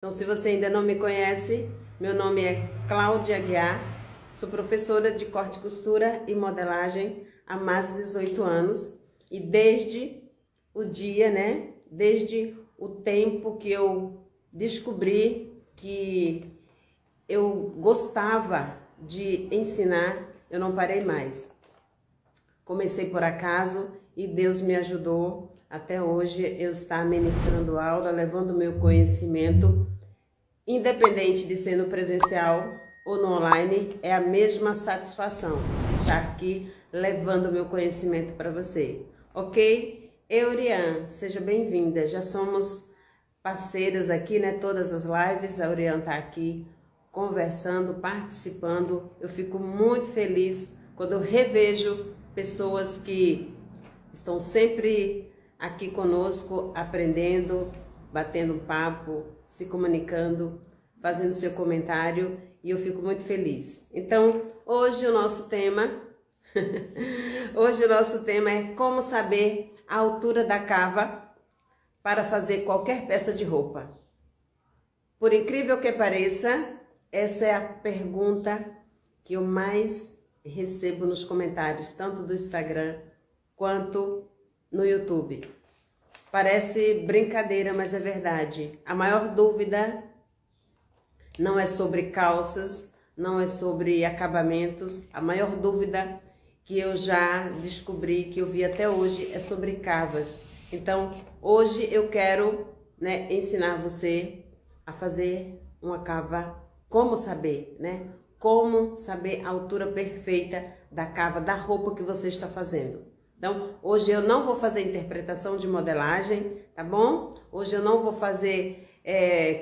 Então, se você ainda não me conhece, meu nome é Cláudia Aguiar, sou professora de corte e costura e modelagem há mais de 18 anos e desde o dia, desde o tempo que eu descobri que eu gostava de ensinar, eu não parei mais. Comecei por acaso e Deus me ajudou até hoje eu estar ministrando aula, levando meu conhecimento, independente de ser no presencial ou no online, é a mesma satisfação estar aqui levando meu conhecimento para você, ok? Eurian, seja bem-vinda, já somos parceiras aqui, todas as lives, a Eurian está aqui conversando, participando, eu fico muito feliz quando eu revejo pessoas que estão sempre aqui conosco, aprendendo, batendo um papo, se comunicando, fazendo seu comentário e eu fico muito feliz. Então, hoje o nosso tema é como saber a altura da cava para fazer qualquer peça de roupa. Por incrível que pareça, essa é a pergunta que eu mais recebo nos comentários, tanto do Instagram quanto no YouTube. Parece brincadeira, mas é verdade. A maior dúvida não é sobre calças, não é sobre acabamentos. A maior dúvida que eu já descobri, que eu vi até hoje, é sobre cavas. Então, hoje eu quero ensinar você a fazer uma cava, como saber, como saber a altura perfeita da cava da roupa que você está fazendo. Então, hoje eu não vou fazer interpretação de modelagem, tá bom? Hoje eu não vou fazer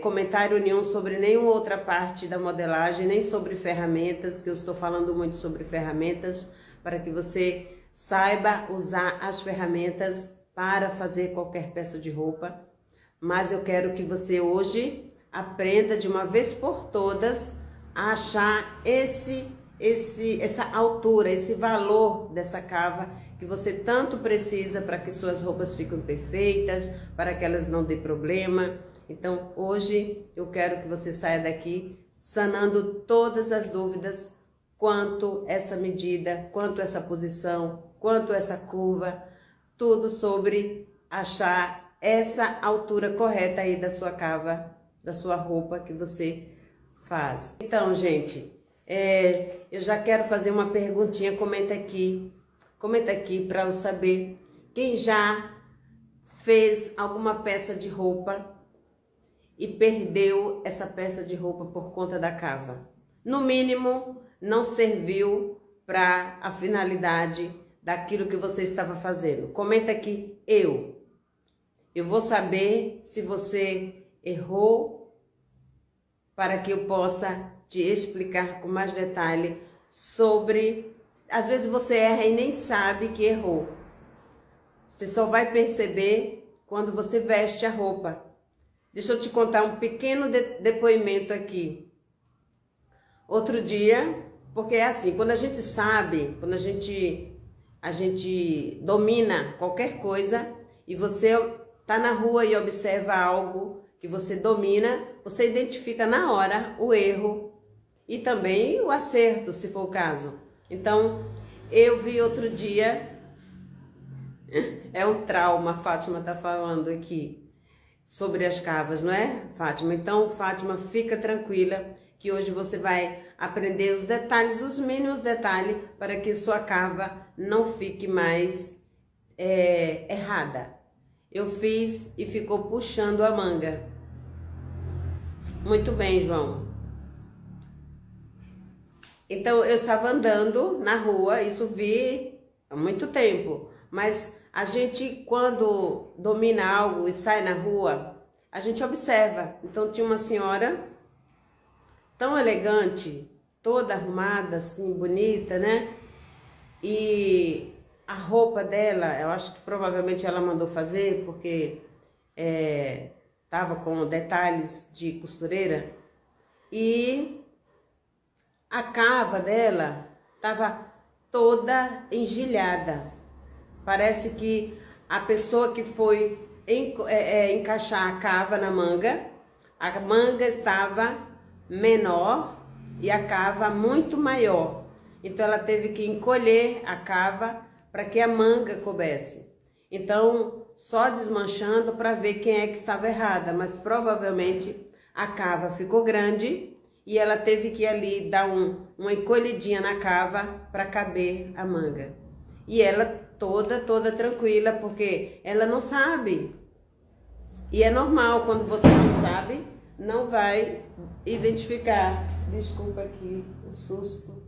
comentário nenhum sobre nenhuma outra parte da modelagem, nem sobre ferramentas, que eu estou falando muito sobre ferramentas, para que você saiba usar as ferramentas para fazer qualquer peça de roupa. Mas eu quero que você hoje aprenda de uma vez por todas a achar essa altura, esse valor dessa cava que você tanto precisa para que suas roupas fiquem perfeitas, para que elas não dêem problema. Então, hoje eu quero que você saia daqui sanando todas as dúvidas quanto essa medida, quanto essa posição, quanto essa curva, tudo sobre achar essa altura correta aí da sua cava, da sua roupa que você faz. Então, gente, eu já quero fazer uma perguntinha, comenta aqui para eu saber quem já fez alguma peça de roupa e perdeu essa peça de roupa por conta da cava. No mínimo, não serviu para a finalidade daquilo que você estava fazendo. Comenta aqui, eu vou saber se você errou para que eu possa te explicar com mais detalhe sobre... Às vezes você erra e nem sabe que errou. Você só vai perceber quando você veste a roupa. Deixa eu te contar um pequeno depoimento aqui. Outro dia, porque é assim, quando a gente sabe, quando a gente domina qualquer coisa e você tá na rua e observa algo que você domina, você identifica na hora o erro e também o acerto, se for o caso. Então, eu vi outro dia, é um trauma, a Fátima tá falando aqui, sobre as cavas, não é, Fátima? Então, Fátima, fica tranquila, que hoje você vai aprender os detalhes, os mínimos detalhes, para que sua cava não fique mais errada. Eu fiz e ficou puxando a manga. Muito bem, João. Então, eu estava andando na rua, isso vi há muito tempo, mas a gente, quando domina algo e sai na rua, a gente observa. Então, tinha uma senhora tão elegante, toda arrumada, assim, bonita, E a roupa dela, eu acho que provavelmente ela mandou fazer, porque tava com detalhes de costureira, e a cava dela estava toda engilhada. Parece que a pessoa que foi encaixar a cava na manga A manga estava menor e a cava muito maior. Então ela teve que encolher a cava para que a manga coubesse. Então, só desmanchando para ver quem é que estava errada, mas provavelmente a cava ficou grande e ela teve que ali dar uma encolhidinha na cava para caber a manga. E ela toda tranquila, porque ela não sabe. E é normal, quando você não sabe, não vai identificar. Desculpa aqui o susto.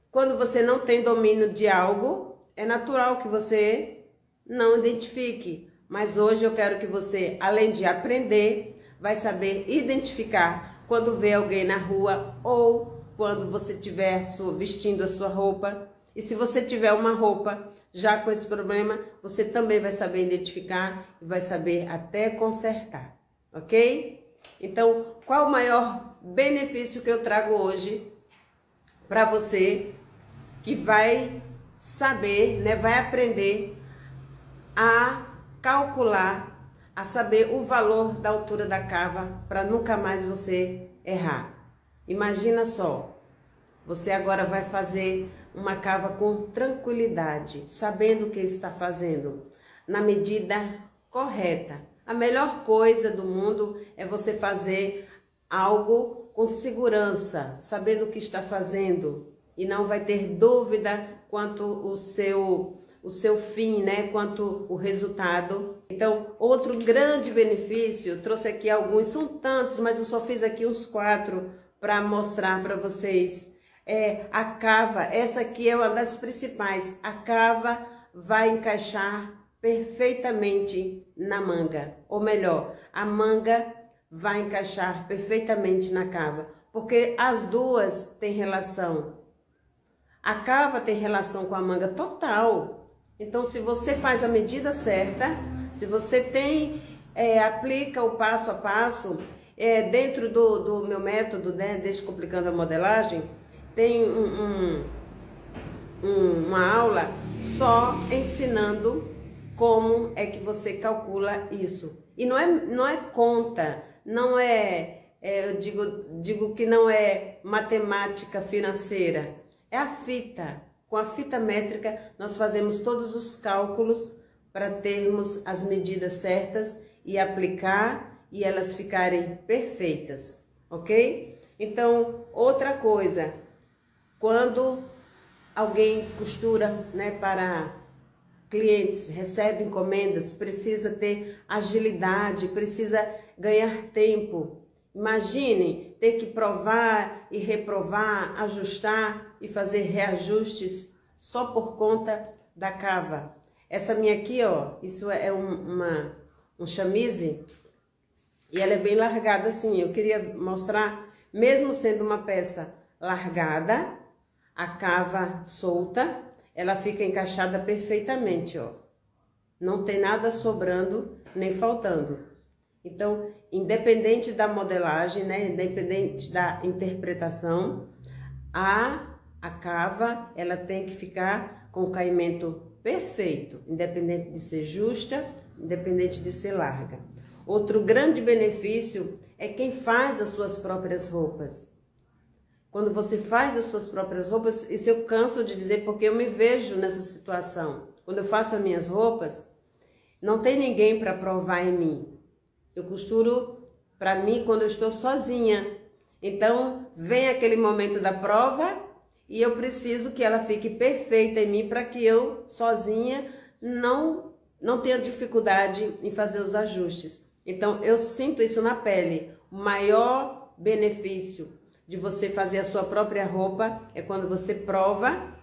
Quando você não tem domínio de algo, é natural que você não identifique. Mas hoje eu quero que você, além de aprender, vai saber identificar quando vê alguém na rua ou quando você estiver vestindo a sua roupa. E se você tiver uma roupa já com esse problema, você também vai saber identificar e vai saber até consertar, ok? Então, qual o maior benefício que eu trago hoje para você que vai saber, né, vai aprender a calcular, a saber o valor da altura da cava para nunca mais você errar. Imagina só, você agora vai fazer uma cava com tranquilidade, sabendo o que está fazendo, na medida correta. A melhor coisa do mundo é você fazer algo com segurança, sabendo o que está fazendo e não vai ter dúvida quanto o seu fim, né? Quanto o resultado. Então, outro grande benefício, eu trouxe aqui alguns, são tantos, mas eu só fiz aqui uns 4 para mostrar para vocês. A cava, essa aqui é uma das principais. A cava vai encaixar perfeitamente na manga, ou melhor, a manga vai encaixar perfeitamente na cava, porque as duas têm relação. A cava tem relação com a manga total. Então, se você faz a medida certa, se você aplica o passo a passo, dentro do meu método, né, Descomplicando a Modelagem, tem uma aula só ensinando como é que você calcula isso. E não é conta, não eu digo que não é matemática financeira, é a fita. Com a fita métrica, nós fazemos todos os cálculos para termos as medidas certas e aplicar e elas ficarem perfeitas, ok? Então, outra coisa, quando alguém costura, né, para clientes, recebe encomendas, precisa ter agilidade, precisa ganhar tempo. Imagine ter que provar e reprovar, ajustar e fazer reajustes só por conta da cava. Essa minha aqui, ó, isso é um chamise e ela é bem largada assim. Eu queria mostrar, mesmo sendo uma peça largada, a cava solta, ela fica encaixada perfeitamente, ó. Não tem nada sobrando nem faltando. Então, independente da modelagem, né, independente da interpretação, a cava, ela tem que ficar com o caimento perfeito, independente de ser justa, independente de ser larga. Outro grande benefício é quem faz as suas próprias roupas. Quando você faz as suas próprias roupas, isso eu canso de dizer porque eu me vejo nessa situação. Quando eu faço as minhas roupas, não tem ninguém para provar em mim. Eu costuro para mim quando eu estou sozinha. Então, vem aquele momento da prova e eu preciso que ela fique perfeita em mim para que eu, sozinha, não tenha dificuldade em fazer os ajustes. Então, eu sinto isso na pele. O maior benefício de você fazer a sua própria roupa é quando você prova.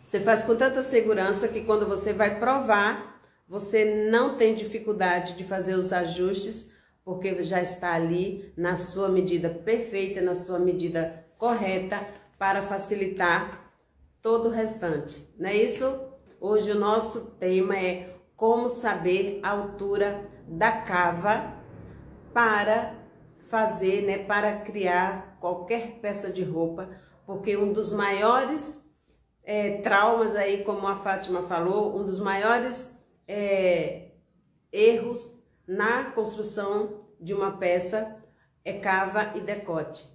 Você faz com tanta segurança que quando você vai provar, você não tem dificuldade de fazer os ajustes, porque já está ali na sua medida perfeita, na sua medida correta, para facilitar todo o restante. Não é isso? Hoje o nosso tema é como saber a altura da cava para fazer, né, para criar qualquer peça de roupa, porque um dos maiores traumas aí, como a Fátima falou, um dos maiores erros na construção de uma peça é cava e decote,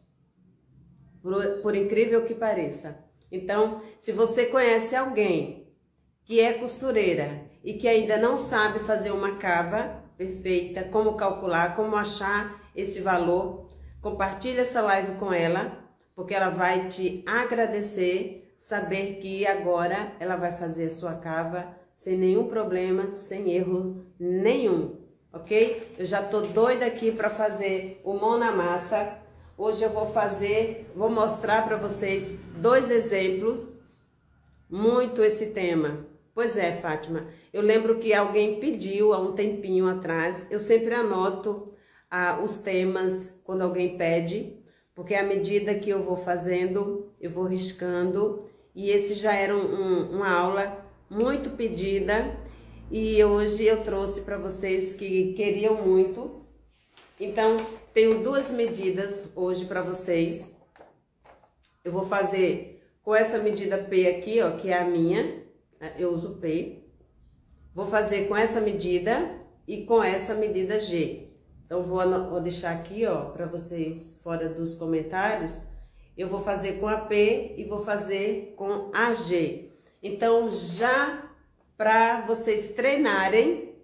por incrível que pareça. Então, se você conhece alguém que é costureira e que ainda não sabe fazer uma cava perfeita, como calcular, como achar esse valor, compartilhe essa live com ela, porque ela vai te agradecer, saber que agora ela vai fazer a sua cava sem nenhum problema, sem erro nenhum, ok? Eu já tô doida aqui para fazer o mão na massa. Hoje eu vou mostrar para vocês 2 exemplos, muito esse tema. Pois é, Fátima, eu lembro que alguém pediu há um tempinho atrás, eu sempre anoto os temas quando alguém pede, porque à medida que eu vou fazendo, eu vou riscando, e esse já era uma aula muito pedida, e hoje eu trouxe para vocês que queriam muito. Então, tenho 2 medidas hoje para vocês. Eu vou fazer com essa medida P aqui, ó, que é a minha, eu uso P. Vou fazer com essa medida e com essa medida G. Então, vou deixar aqui, ó, para vocês fora dos comentários. Eu vou fazer com a P e vou fazer com a G. Então, já para vocês treinarem,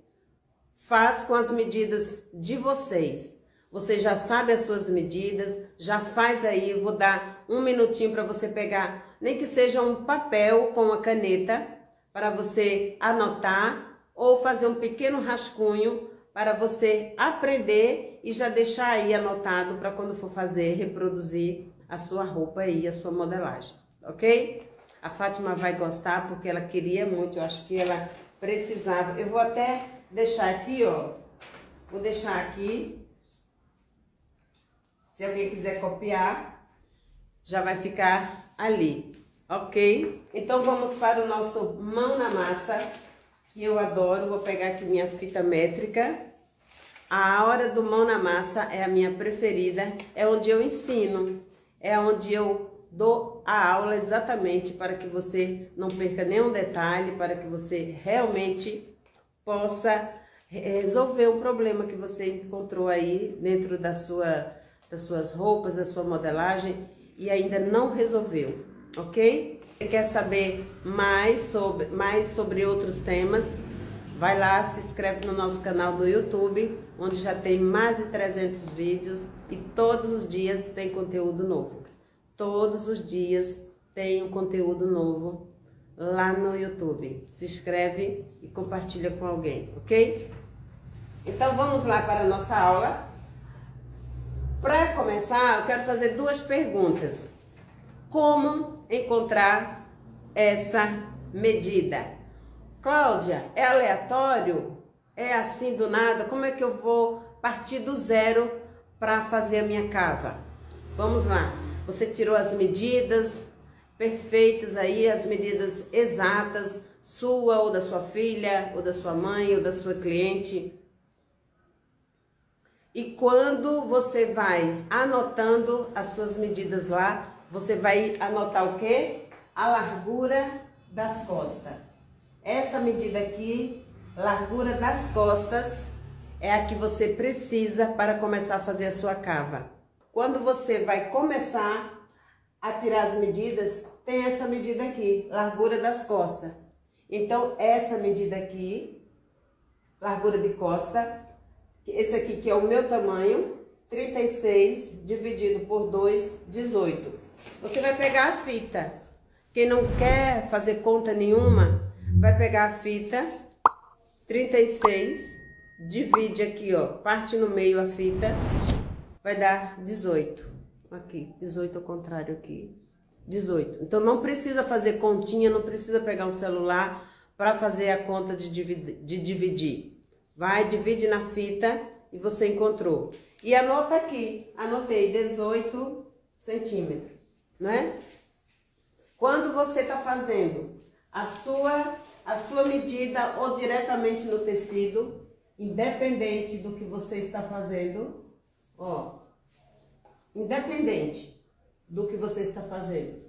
faz com as medidas de vocês. Você já sabe as suas medidas, já faz aí. Eu vou dar um minutinho para você pegar, nem que seja um papel com uma caneta, para você anotar ou fazer um pequeno rascunho para você aprender e já deixar aí anotado para quando for fazer, reproduzir a sua roupa aí, a sua modelagem, ok? A Fátima vai gostar porque ela queria muito, eu acho que ela precisava. Eu vou até deixar aqui, ó, vou deixar aqui, se alguém quiser copiar, já vai ficar ali, ok? Então vamos para o nosso mão na massa, que eu adoro. Vou pegar aqui minha fita métrica. A hora do mão na massa é a minha preferida, é onde eu ensino, é onde eu dou a aula exatamente para que você não perca nenhum detalhe, para que você realmente possa resolver um problema que você encontrou aí dentro das suas roupas, da sua modelagem e ainda não resolveu, ok? Você quer saber mais sobre outros temas? Vai lá, se inscreve no nosso canal do YouTube, onde já tem mais de 300 vídeos e todos os dias tem conteúdo novo. Todos os dias tem um conteúdo novo lá no YouTube. Se inscreve e compartilha com alguém, ok? Então vamos lá para a nossa aula. Para começar, eu quero fazer 2 perguntas. Como encontrar essa medida? Cláudia, é aleatório? É assim do nada? Como é que eu vou partir do zero para fazer a minha cava? Vamos lá. Você tirou as medidas perfeitas aí, as medidas exatas, sua ou da sua filha, ou da sua mãe, ou da sua cliente. E quando você vai anotando as suas medidas lá, você vai anotar o quê? A largura das costas. Essa medida aqui, largura das costas, é a que você precisa para começar a fazer a sua cava. Quando você vai começar a tirar as medidas, tem essa medida aqui, largura das costas. Então, essa medida aqui, largura de costa, esse aqui que é o meu tamanho, 36 dividido por 2, 18. Você vai pegar a fita. Quem não quer fazer conta nenhuma, vai pegar a fita, 36, divide aqui, ó, parte no meio a fita, vai dar 18. Aqui, 18 ao contrário aqui, 18. Então não precisa fazer continha, não precisa pegar um celular para fazer a conta de dividir. Vai, divide na fita e você encontrou. E anota aqui, anotei 18 centímetros, né? Quando você está fazendo a sua medida ou diretamente no tecido, independente do que você está fazendo, ó, independente do que você está fazendo.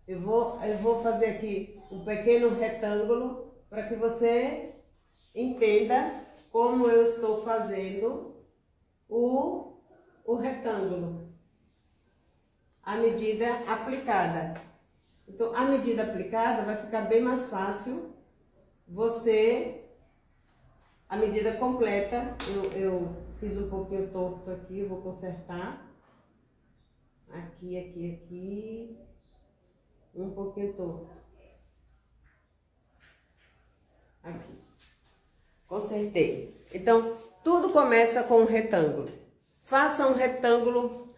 Eu vou fazer aqui um pequeno retângulo para que você entenda como eu estou fazendo o retângulo, a medida aplicada. Então, a medida aplicada vai ficar bem mais fácil a medida completa. Eu fiz um pouquinho torto aqui, eu vou consertar. Aqui, um pouquinho torto. Aqui. Consertei. Então, tudo começa com um retângulo. Faça um retângulo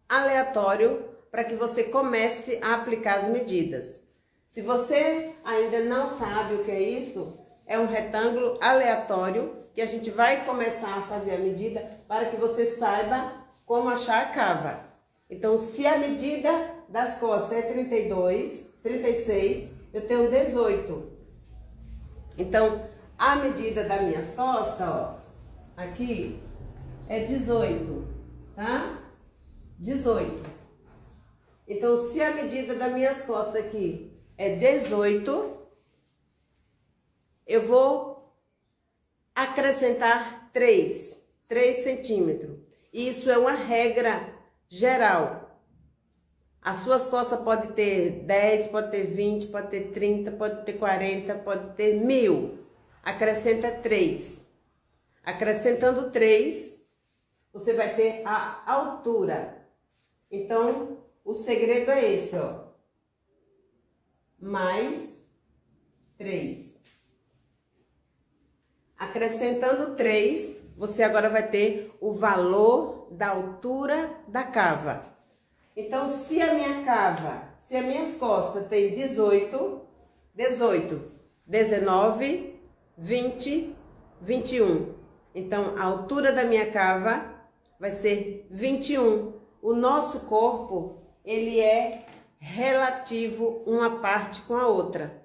aleatório para que você comece a aplicar as medidas. Se você ainda não sabe o que é isso, é um retângulo aleatório que a gente vai começar a fazer a medida para que você saiba como achar a cava. Então, se a medida das costas é 32, 36, eu tenho 18. Então, a medida das minhas costas, ó, aqui é 18, tá? 18. Então, se a medida das minhas costas aqui é 18, eu vou acrescentar 3 centímetros. Isso é uma regra geral. As suas costas podem ter 10, pode ter 20, pode ter 30, pode ter 40, pode ter 1000. Acrescenta 3. Acrescentando 3, você vai ter a altura. Então, o segredo é esse, ó. Mais 3. Acrescentando 3, você agora vai ter o valor da altura da cava. Então, se as minhas costas tem 18, 19, 20, 21. Então, a altura da minha cava vai ser 21. O nosso corpo, ele é relativo uma parte com a outra.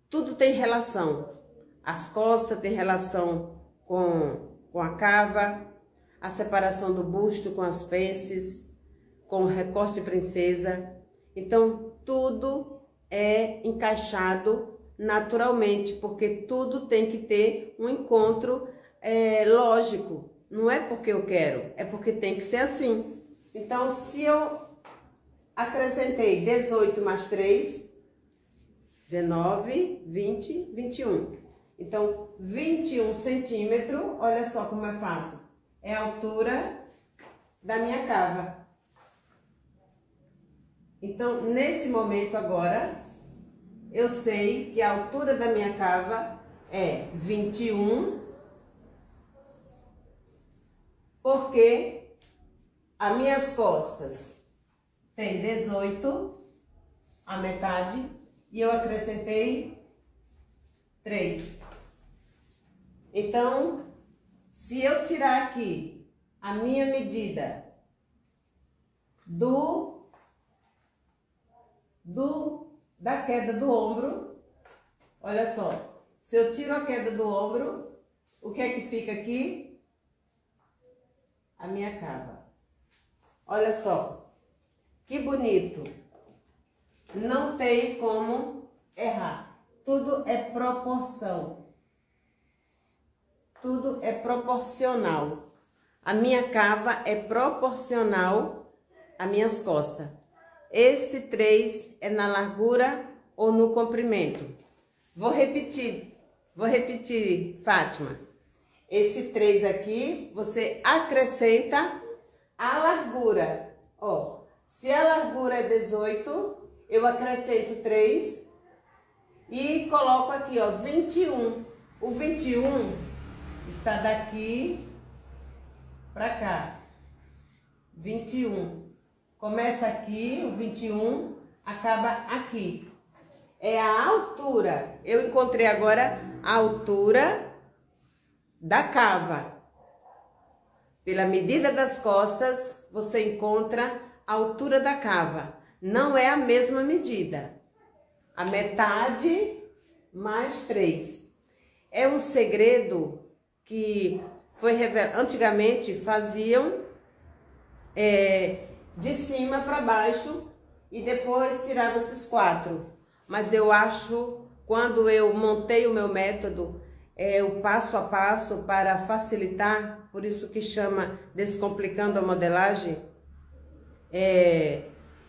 Tudo tem relação. As costas têm relação com a cava, a separação do busto com as pences, com o recorte de princesa. Então, tudo é encaixado naturalmente, porque tudo tem que ter um encontro lógico. Não é porque eu quero, é porque tem que ser assim. Então, se eu acrescentei 18 mais 3, 19, 20, 21. Então, 21 centímetros, olha só como é fácil. É a altura da minha cava. Então, nesse momento agora, eu sei que a altura da minha cava é 21, porque as minhas costas tem 18, a metade, e eu acrescentei 3. Então, se eu tirar aqui a minha medida da queda do ombro, olha só, se eu tiro a queda do ombro, o que é que fica aqui? A minha cava. Olha só, que bonito. Não tem como errar. Tudo é proporção. Tudo é proporcional. A minha cava é proporcional às minhas costas. Este 3 é na largura ou no comprimento. Vou repetir, Fátima. Esse 3 aqui, você acrescenta a largura. Ó, se a largura é 18, eu acrescento 3 e coloco aqui, ó, 21. O 21 está daqui para cá. 21. Começa aqui, o 21, acaba aqui. É a altura. Eu encontrei agora a altura da cava. Pela medida das costas, você encontra a altura da cava. Não é a mesma medida. A metade mais 3. É um segredo que foi revelado. Antigamente faziam de cima para baixo e depois tirava esses 4. Mas eu acho, quando eu montei o meu método, o passo a passo para facilitar, por isso que chama Descomplicando a Modelagem.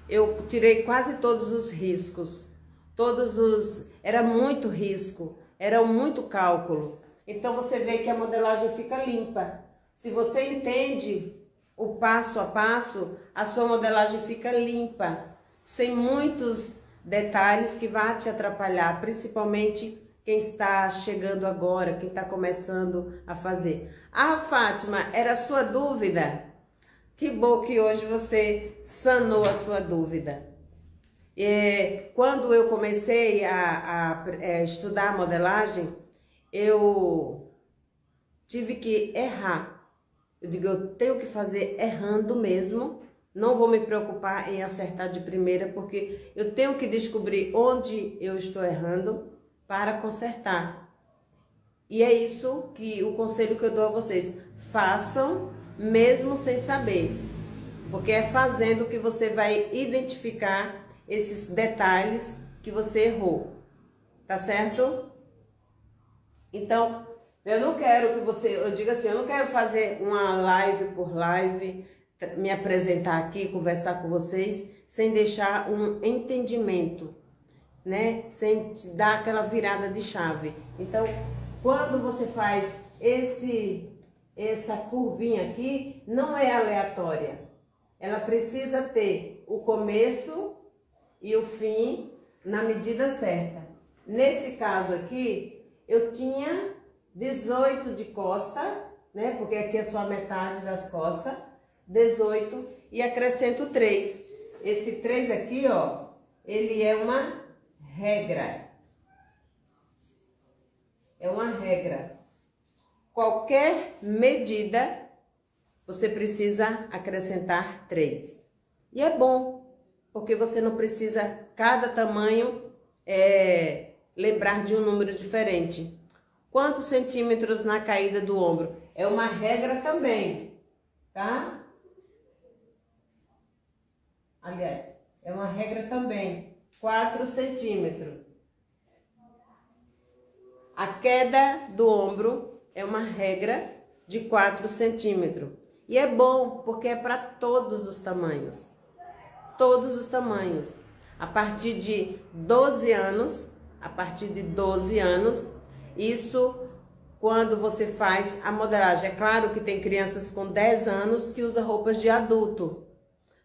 Eu tirei quase todos os riscos, era muito risco, era muito cálculo. Então você vê que a modelagem fica limpa. Se você entende o passo a passo, a sua modelagem fica limpa, sem muitos detalhes que vão te atrapalhar, principalmente quem está chegando agora, quem está começando a fazer. Ah, Fátima, era a sua dúvida? Que bom que hoje você sanou a sua dúvida. Quando eu comecei a estudar a modelagem, eu tive que errar. Eu digo, eu tenho que fazer errando mesmo, não vou me preocupar em acertar de primeira, porque eu tenho que descobrir onde eu estou errando para consertar. E é isso que o conselho que eu dou a vocês, façam mesmo sem saber, porque é fazendo que você vai identificar esses detalhes que você errou, tá certo? Então, eu não quero que eu diga assim, eu não quero fazer uma live por live, me apresentar aqui, conversar com vocês, sem deixar um entendimento, né? Sem te dar aquela virada de chave. Então, quando você faz essa curvinha aqui, não é aleatória. Ela precisa ter o começo e o fim na medida certa. Nesse caso aqui, eu tinha 18 de costa, né? Porque aqui é só a metade das costas, 18 e acrescento 3. Esse 3 aqui, ó, ele é uma regra. É uma regra. Qualquer medida, você precisa acrescentar 3. E é bom, porque você não precisa, cada tamanho, lembrar de um número diferente. Quantos centímetros na caída do ombro? É uma regra também, tá? Aliás, é uma regra também. 4 centímetros. A queda do ombro é uma regra de 4 centímetros. E é bom, porque é para todos os tamanhos. Todos os tamanhos. A partir de 12 anos, isso quando você faz a modelagem. É claro que tem crianças com 10 anos que usam roupas de adulto.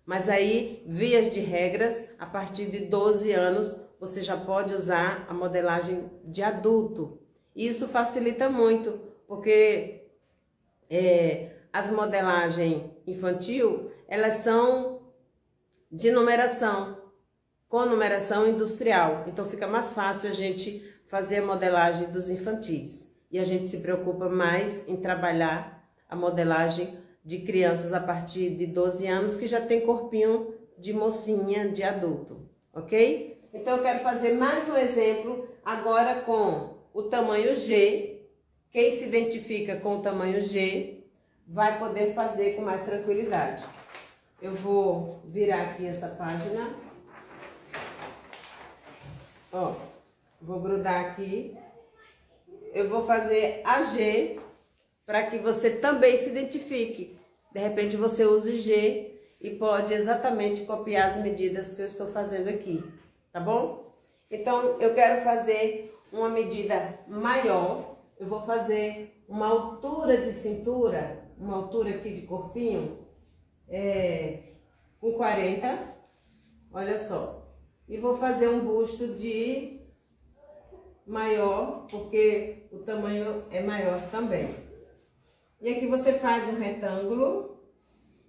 Mas aí, vias de regras, a partir de 12 anos, você já pode usar a modelagem de adulto. Isso facilita muito, porque as modelagens infantil, elas são de numeração, com numeração industrial. Então fica mais fácil a gente fazer a modelagem dos infantis. E a gente se preocupa mais em trabalhar a modelagem de crianças a partir de 12 anos, que já tem corpinho de mocinha, de adulto, ok? Então eu quero fazer mais um exemplo agora com o tamanho G. Quem se identifica com o tamanho G vai poder fazer com mais tranquilidade. Eu vou virar aqui essa página. Ó, vou grudar aqui. Eu vou fazer a G para que você também se identifique. De repente você use G e pode exatamente copiar as medidas que eu estou fazendo aqui, tá bom? Então eu quero fazer uma medida maior. Eu vou fazer uma altura de cintura, uma altura aqui de corpinho, com 40, olha só. E vou fazer um busto de maior, porque o tamanho é maior também. E aqui você faz um retângulo.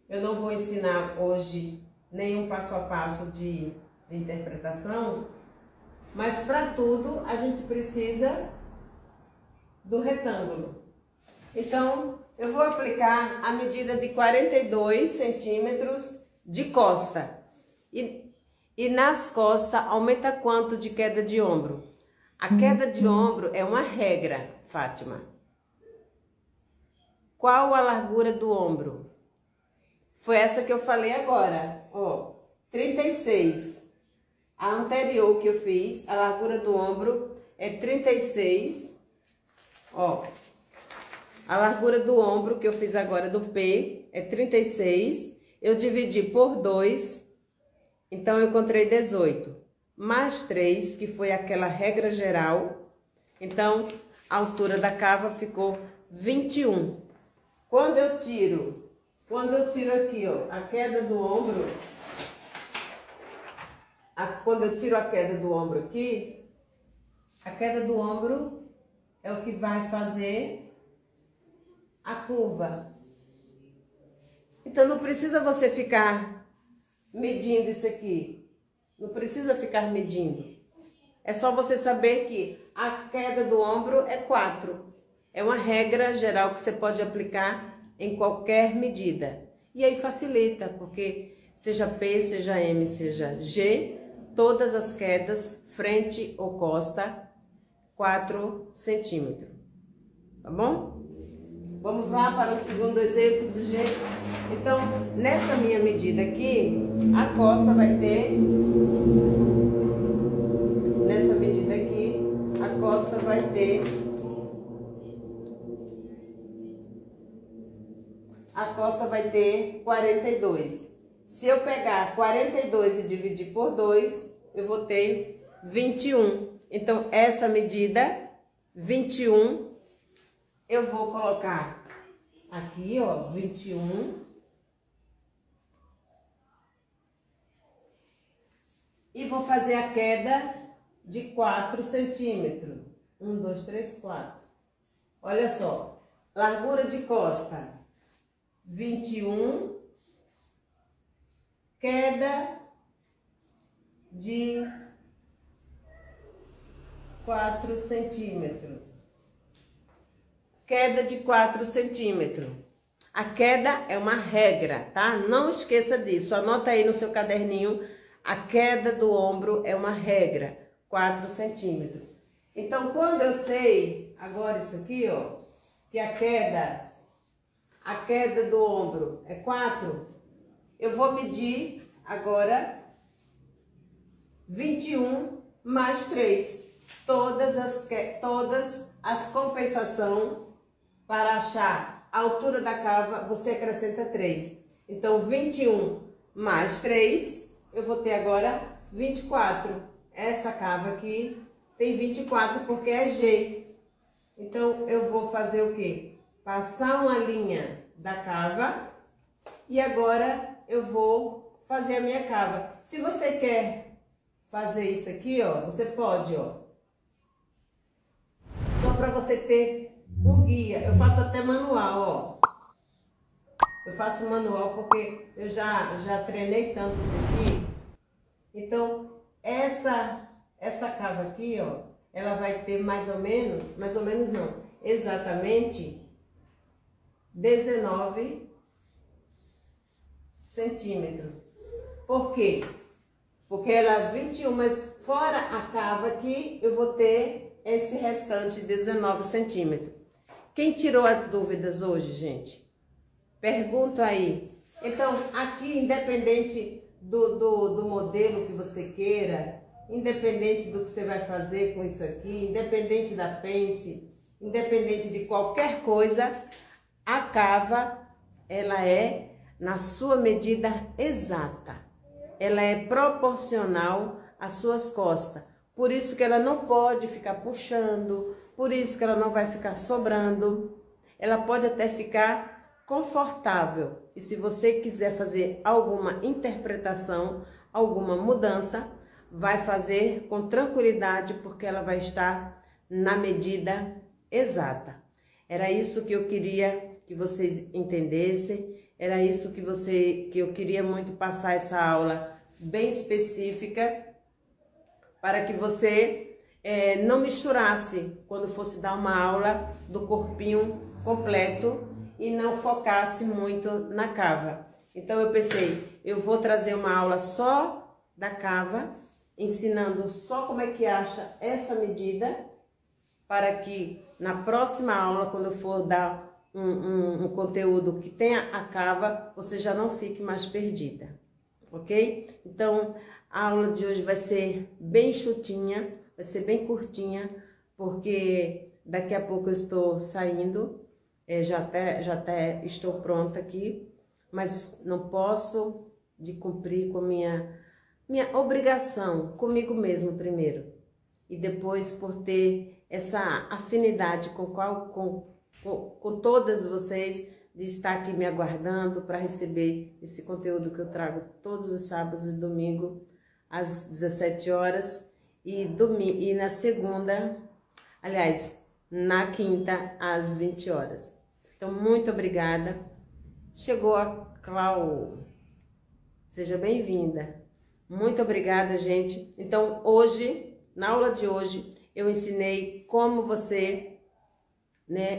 Eu não vou ensinar hoje nenhum passo a passo de interpretação, mas para tudo a gente precisa do retângulo. Então, eu vou aplicar a medida de 42 centímetros de costa. E nas costas, aumenta quanto de queda de ombro? A queda de ombro é uma regra, Fátima. Qual a largura do ombro? Foi essa que eu falei agora, ó, 36. A anterior que eu fiz, a largura do ombro é 36. Ó, a largura do ombro que eu fiz agora do P é 36, eu dividi por 2, então eu encontrei 18, mais 3, que foi aquela regra geral, então a altura da cava ficou 21. Quando eu tiro aqui, ó, a queda do ombro, quando eu tiro a queda do ombro aqui, a queda do ombro é o que vai fazer a curva. Então não precisa você ficar medindo isso aqui. Não precisa ficar medindo. É só você saber que a queda do ombro é 4. É uma regra geral que você pode aplicar em qualquer medida. E aí facilita, porque seja P, seja M, seja G, todas as quedas, frente ou costa, 4 centímetros. Tá bom? Vamos lá para o segundo exemplo do G. Então, nessa minha medida aqui, a costa vai ter... Nessa medida aqui, a costa vai ter... A costa vai ter 42. Se eu pegar 42 e dividir por 2, eu vou ter 21. Então, essa medida, 21, eu vou colocar aqui, ó, 21. E vou fazer a queda de 4 centímetros. 1, 2, 3, 4. Olha só, largura de costa, 21. Queda de 4 centímetros. Queda de 4 centímetros. A queda é uma regra, tá? Não esqueça disso. Anota aí no seu caderninho. A queda do ombro é uma regra. 4 centímetros. Então, quando eu sei, agora isso aqui, ó, que a queda do ombro é 4, eu vou medir agora 21 mais 3. Todas as compensações para achar a altura da cava, você acrescenta 3. Então, 21 mais 3, eu vou ter agora 24. Essa cava aqui tem 24 porque é G. Então, eu vou fazer o quê? Passar uma linha da cava e agora eu vou fazer a minha cava. Se você quer fazer isso aqui, ó, você pode, ó. Só para você ter um guia. Eu faço até manual, ó. Eu faço manual porque eu já treinei tanto isso aqui. Então, essa cava aqui, ó, ela vai ter mais ou menos não, exatamente 19 centímetros. Por quê? Porque ela é 21, mas fora a cava aqui, eu vou ter esse restante 19 centímetros. Quem tirou as dúvidas hoje, gente? Pergunta aí. Então, aqui, independente do modelo que você queira, independente do que você vai fazer com isso aqui, independente da pence, independente de qualquer coisa, a cava, ela é na sua medida exata. Ela é proporcional às suas costas. Por isso que ela não pode ficar puxando, por isso que ela não vai ficar sobrando. Ela pode até ficar confortável. E se você quiser fazer alguma interpretação, alguma mudança, vai fazer com tranquilidade, porque ela vai estar na medida exata. Era isso que eu queria que vocês entendessem, era isso que eu queria muito passar essa aula bem específica, para que você não misturasse quando fosse dar uma aula do corpinho completo e não focasse muito na cava. Então eu pensei, eu vou trazer uma aula só da cava, ensinando só como é que acha essa medida, para que na próxima aula, quando eu for dar um conteúdo que tenha a cava, você já não fique mais perdida, ok? Então, a aula de hoje vai ser bem chutinha, vai ser bem curtinha, porque Daqui a pouco eu estou saindo, já até estou pronta aqui, mas não posso de cumprir com minha obrigação comigo mesmo primeiro. E depois por ter essa afinidade com todas vocês, de estar aqui me aguardando para receber esse conteúdo que eu trago todos os sábados e domingo às 17 horas e na segunda, aliás, na quinta às 20 horas. Então, muito obrigada. Chegou a Clau. Seja bem-vinda. Muito obrigada, gente. Então, hoje, na aula de hoje, eu ensinei como você,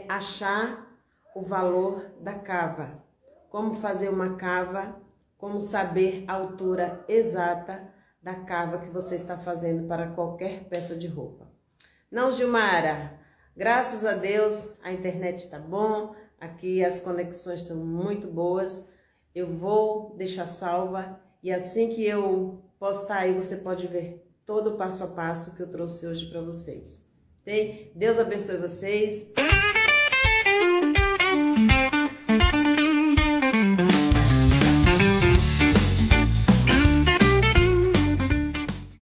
achar o valor da cava. Como fazer uma cava, como saber a altura exata da cava que você está fazendo para qualquer peça de roupa. Não, Gilmara, graças a Deus a internet está bom, aqui as conexões estão muito boas. Eu vou deixar salva e assim que eu postar aí, você pode ver todo o passo a passo que eu trouxe hoje para vocês. Ok? Deus abençoe vocês.